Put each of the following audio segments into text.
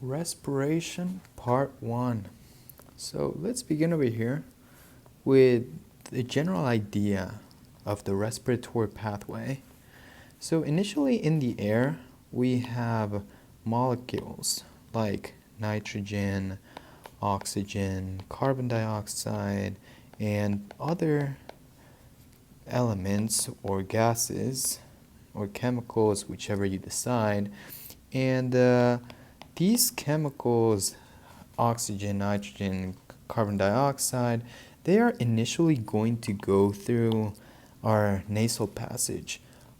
Respiration Part 1. So let's begin over here with the general idea of the respiratory pathway. So initially in the air, we have molecules like nitrogen, oxygen, carbon dioxide, and other elements or gases or chemicals, whichever you decide. And these chemicals, oxygen, nitrogen, carbon dioxide, they are initially going to go through our nasal passage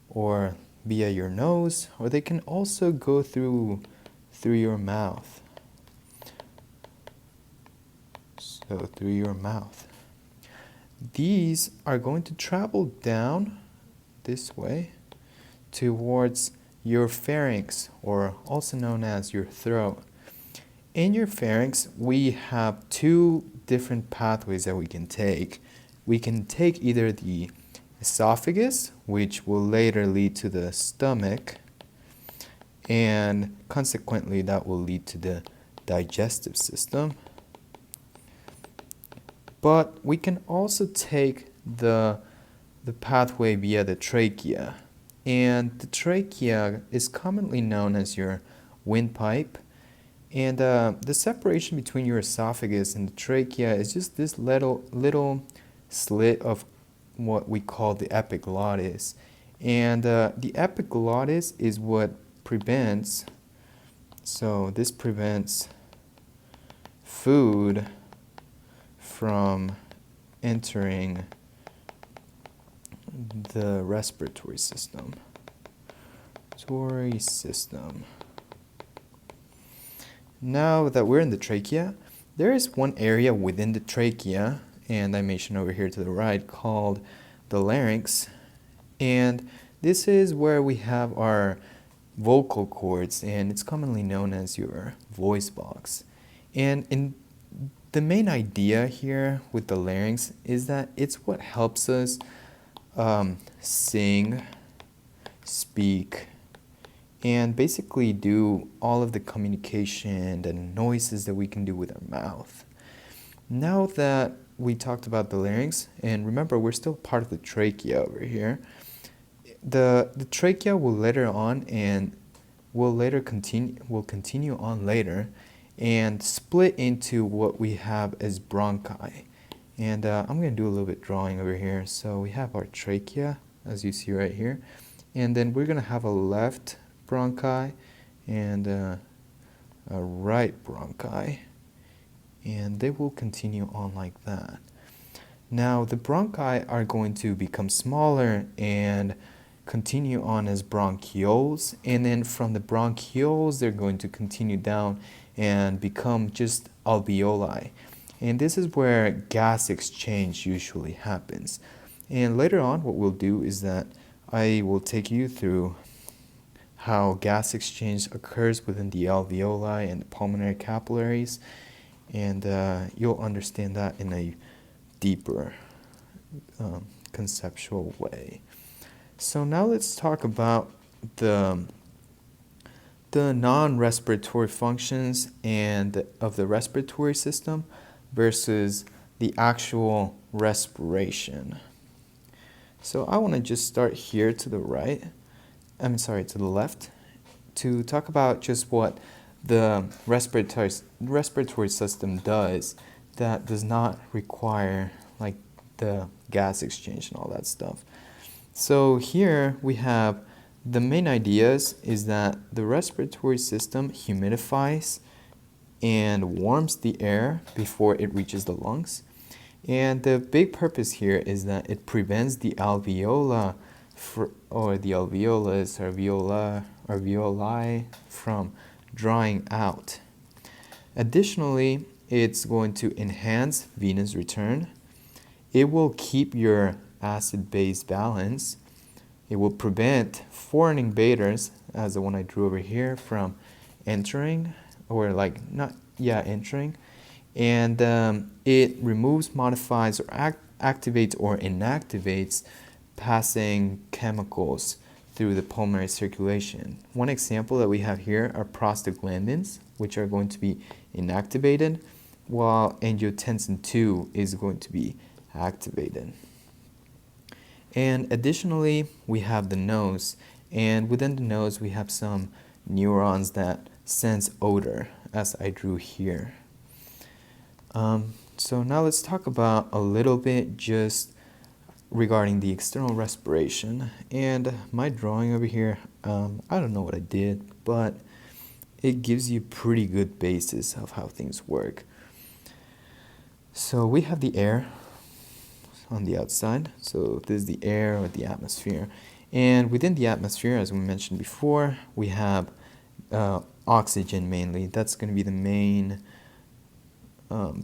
or via your nose, or they can also go through your mouth. So through your mouth. These are going to travel down this way towards your pharynx, or also known as your throat. In your pharynx, we have two different pathways that we can take. We can take either the esophagus, which will later lead to the stomach, and consequently that will lead to the digestive system. But we can also take the pathway via the trachea. And the trachea is commonly known as your windpipe. And the separation between your esophagus and the trachea is just this little slit of what we call the epiglottis. And the epiglottis is what prevents, so this prevents food from entering the respiratory system. Now that we're in the trachea, there is one area within the trachea, and I mentioned over here to the right, called the larynx. And this is where we have our vocal cords, and it's commonly known as your voice box. And the main idea here with the larynx is that it's what helps us sing, speak, and basically do all of the communication and noises that we can do with our mouth. Now that we talked about the larynx, and remember we're still part of the trachea over here, the trachea will later on and will continue on later and split into what we have as bronchi. And I'm going to do a little bit drawing over here. So we have our trachea, as you see right here. And then we're going to have a left bronchi and a right bronchi. And they will continue on like that. Now the bronchi are going to become smaller and continue on as bronchioles. And then from the bronchioles, they're going to continue down and become just alveoli. And this is where gas exchange usually happens. And later on, what we'll do is that I will take you through how gas exchange occurs within the alveoli and the pulmonary capillaries. And you'll understand that in a deeper conceptual way. So now let's talk about the non-respiratory functions and of the respiratory system versus the actual respiration. So I want to just start here to the to the left, to talk about just what the respiratory system does that does not require like the gas exchange and all that stuff. So here we have the main ideas is that the respiratory system humidifies and warms the air before it reaches the lungs. And the big purpose here is that it prevents the alveoli from drying out. Additionally, it's going to enhance venous return. It will keep your acid-base balance. It will prevent foreign invaders, as the one I drew over here, from entering, and it removes, modifies, or activates or inactivates passing chemicals through the pulmonary circulation. One example that we have here are prostaglandins, which are going to be inactivated, while angiotensin II is going to be activated. And additionally, we have the nose, and within the nose we have some neurons that sense odor, as I drew here. So now let's talk about a little bit just regarding the external respiration. And my drawing over here, I don't know what I did, but it gives you a pretty good basis of how things work. So we have the air on the outside. So this is the air or the atmosphere. And within the atmosphere, as we mentioned before, we have oxygen mainly. That's going to be the main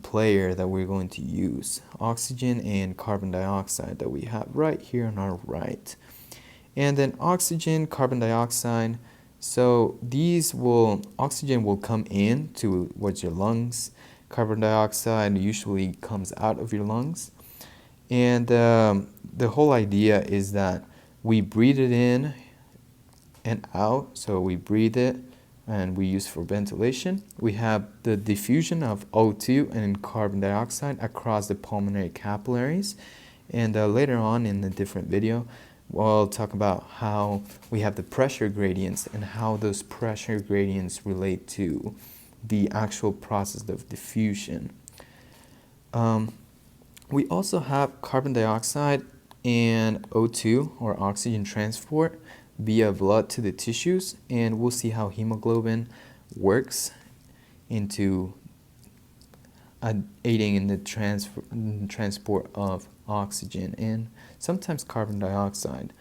player that we're going to use. Oxygen and carbon dioxide that we have right here on our right. And then oxygen, carbon dioxide. So oxygen will come in towards your lungs. Carbon dioxide usually comes out of your lungs. And the whole idea is that we breathe it in and out. So we breathe it and we use for ventilation. We have the diffusion of O2 and carbon dioxide across the pulmonary capillaries. And later on in a different video, we'll talk about how we have the pressure gradients and how those pressure gradients relate to the actual process of diffusion. We also have carbon dioxide and O2 or oxygen transport via blood to the tissues, and we'll see how hemoglobin works into aiding in the transport of oxygen and sometimes carbon dioxide,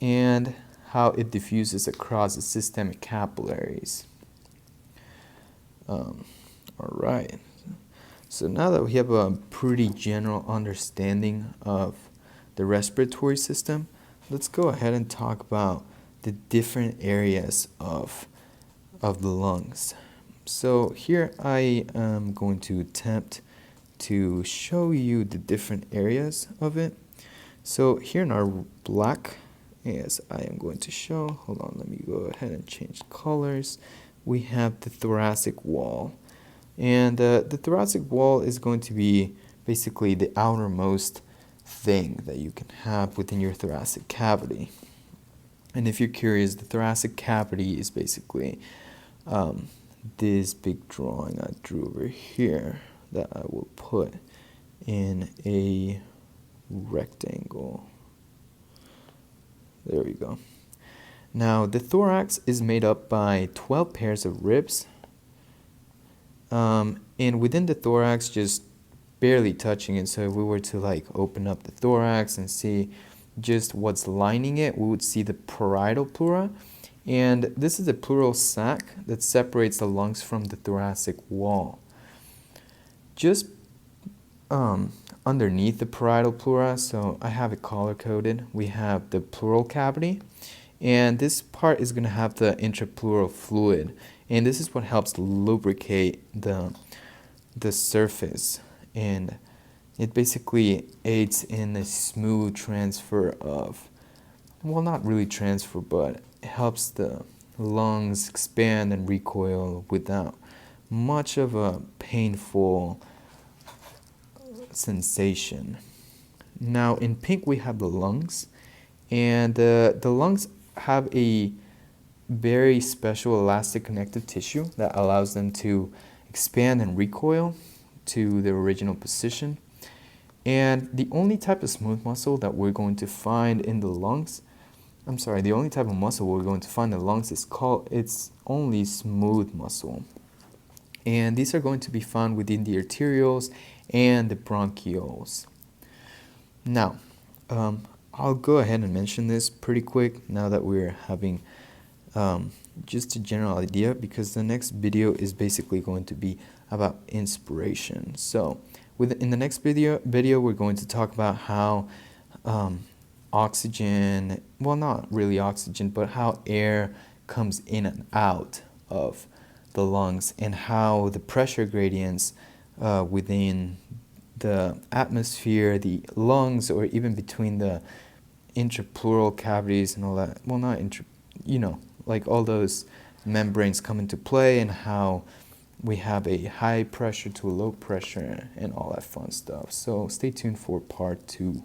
and how it diffuses across the systemic capillaries. All right. So now that we have a pretty general understanding of the respiratory system, let's go ahead and talk about the different areas of the lungs. So here I am going to attempt to show you the different areas of it. So here in our black, as I am going to show, hold on, let me go ahead and change colors. We have the thoracic wall. And the thoracic wall is going to be basically the outermost thing that you can have within your thoracic cavity. And if you're curious, the thoracic cavity is basically this big drawing I drew over here that I will put in a rectangle. There we go. Now, the thorax is made up by 12 pairs of ribs. And within the thorax, just barely touching it. So if we were to open up the thorax and see just what's lining it, we would see the parietal pleura. And this is the pleural sac that separates the lungs from the thoracic wall. Just underneath the parietal pleura, so I have it color-coded, we have the pleural cavity. And this part is going to have the intrapleural fluid. And this is what helps lubricate the surface. And it basically aids in a smooth transfer of, well, not really transfer, but it helps the lungs expand and recoil without much of a painful sensation. Now in pink we have the lungs, and the lungs have a very special elastic connective tissue that allows them to expand and recoil to their original position. And the only type of smooth muscle that we're going to find in the lungs, the only type of muscle we're going to find in the lungs is it's only smooth muscle. And these are going to be found within the arterioles and the bronchioles. Now, I'll go ahead and mention this pretty quick now that we're having just a general idea, because the next video is basically going to be about inspiration. So in the next video we're going to talk about how oxygen, well, not really oxygen, but how air comes in and out of the lungs, and how the pressure gradients within the atmosphere, the lungs, or even between the intrapleural cavities and all that. Well, not like all those membranes come into play and how we have a high pressure to a low pressure and all that fun stuff. So stay tuned for part 2.